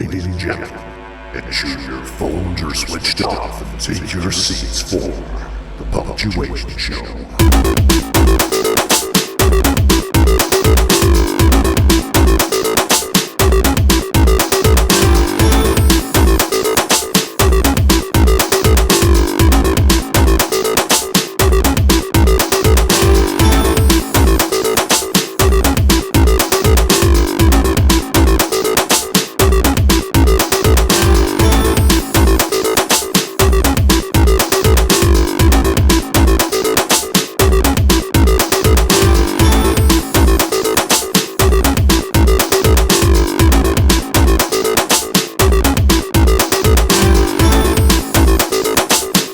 Ladies and gentlemen, ensure your phones are switched off and take your seats for the Punctuation Show.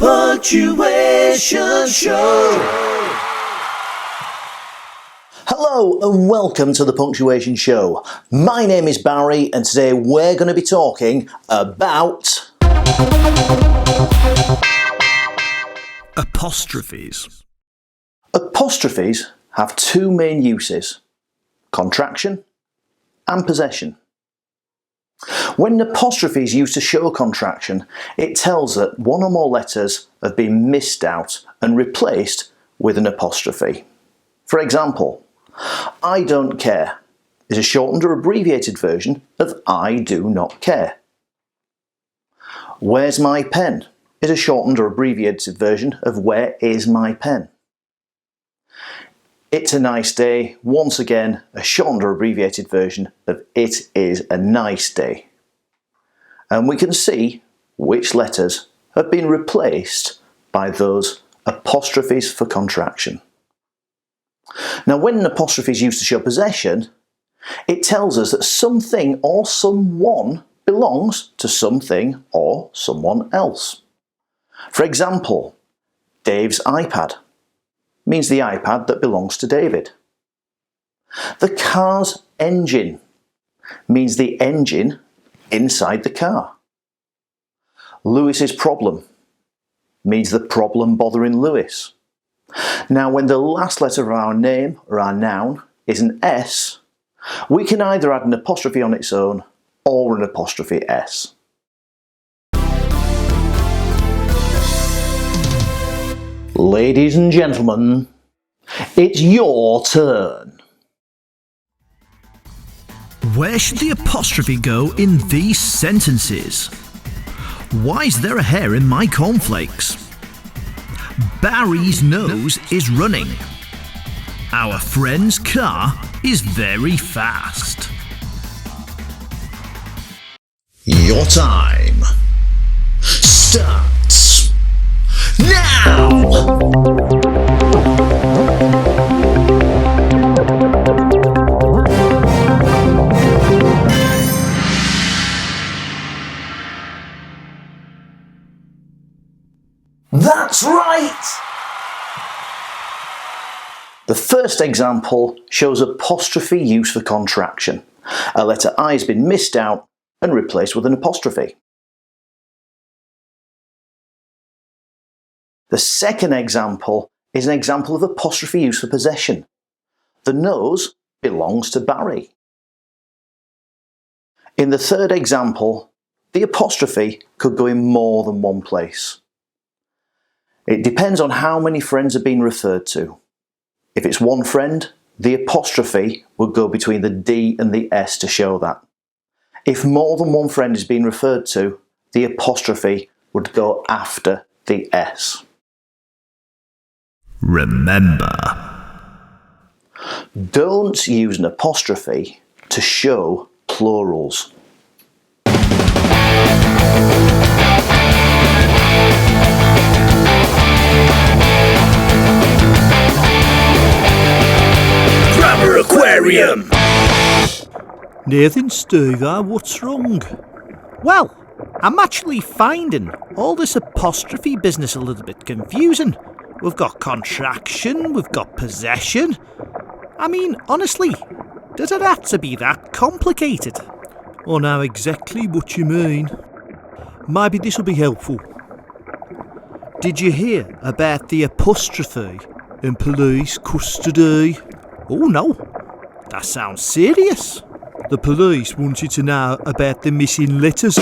Punctuation Show. Hello and welcome to the Punctuation Show. My name is Barry and today we're going to be talking about apostrophes. Apostrophes have two main uses: contraction and possession. When an apostrophe is used to show a contraction, it tells that one or more letters have been missed out and replaced with an apostrophe. For example, I don't care is a shortened or abbreviated version of I do not care. Where's my pen is a shortened or abbreviated version of where is my pen. It's a nice day, once again, a shortened or abbreviated version of it is a nice day. And we can see which letters have been replaced by those apostrophes for contraction. Now, when an apostrophe is used to show possession, it tells us that something or someone belongs to something or someone else. For example, Dave's iPad means the iPad that belongs to David. The car's engine means the engine inside the car. Lewis's problem means the problem bothering Lewis. Now, when the last letter of our name or our noun is an S, we can either add an apostrophe on its own or an apostrophe S. Ladies and gentlemen, it's your turn. Where should the apostrophe go in these sentences? Why is there a hair in my cornflakes? Barry's nose is running. Our friend's car is very fast. Your time starts now! That's right! The first example shows apostrophe use for contraction. A letter I has been missed out and replaced with an apostrophe. The second example is an example of apostrophe use for possession. The nose belongs to Barry. In the third example, the apostrophe could go in more than one place. It depends on how many friends are being referred to. If it's one friend, the apostrophe would go between the D and the S to show that. If more than one friend is being referred to, the apostrophe would go after the S. Remember, don't use an apostrophe to show plurals. Grammar Aquarium! Nathan, Steve, what's wrong? Well, I'm actually finding all this apostrophe business a little bit confusing. We've got contraction, we've got possession. I mean, honestly, does it have to be that complicated? I know exactly what you mean. Maybe this will be helpful. Did you hear about the apostrophe in police custody? Oh no, that sounds serious. The police wanted to know about the missing letters.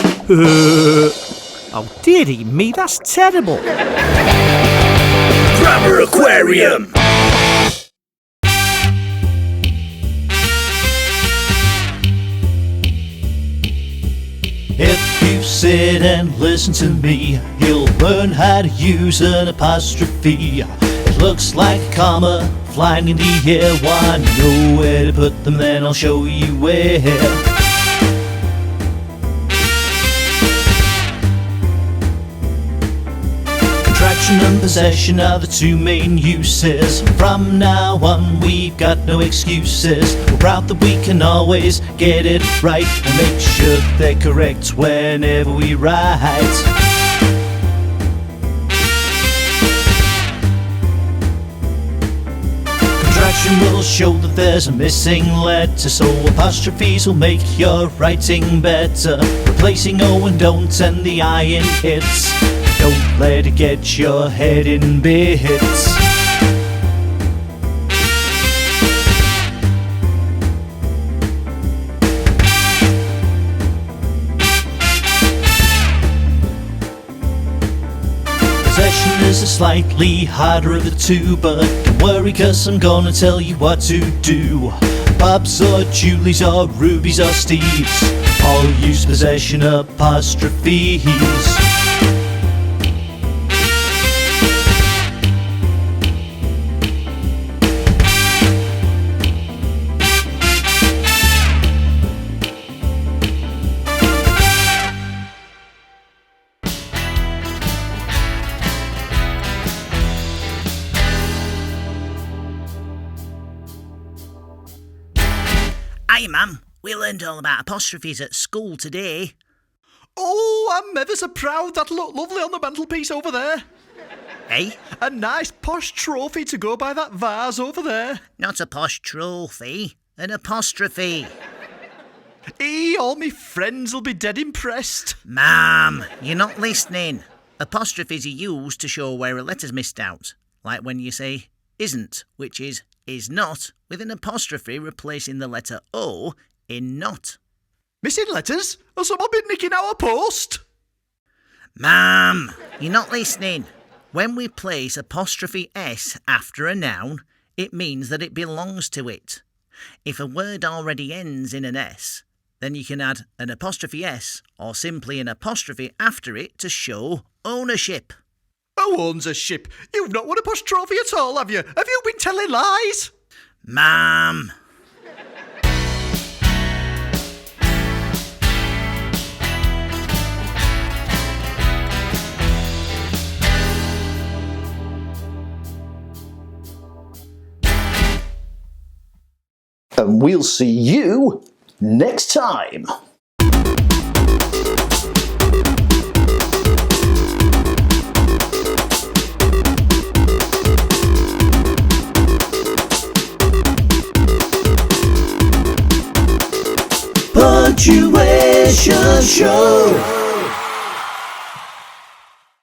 Oh, dearie me, that's terrible. Grammar Aquarium! If you sit and listen to me, you'll learn how to use an apostrophe. It looks like a comma flying in the air. Want to know where to put them? Then I'll show you where. Contraction and possession are the two main uses. From now on we've got no excuses. We're proud that we can always get it right and make sure they're correct whenever we write. Contraction will show that there's a missing letter, so apostrophes will make your writing better. Replacing O and don't and the I in its. Don't let it get your head in bits. Possession is a slightly harder of the two, but don't worry cause I'm gonna tell you what to do. Bob's or Julie's or Ruby's or Steve's all use possession apostrophes. Hi, Mum. We learned all about apostrophes at school today. Oh, I'm ever so proud. That looked lovely on the mantelpiece over there. Eh? A nice posh trophy to go by that vase over there. Not a posh trophy, an apostrophe. All me friends will be dead impressed. Mum, you're not listening. Apostrophes are used to show where a letter's missed out. Like when you say isn't, which is not, with an apostrophe replacing the letter O in not. Missing letters? Has someone been nicking our post? Mum, you're not listening. When we place apostrophe S after a noun, it means that it belongs to it. If a word already ends in an S, then you can add an apostrophe S or simply an apostrophe after it to show ownership. Who owns a ship? You've not won a posh trophy at all, have you? Have you been telling lies? Mum. And we'll see you next time. Punctuation Show.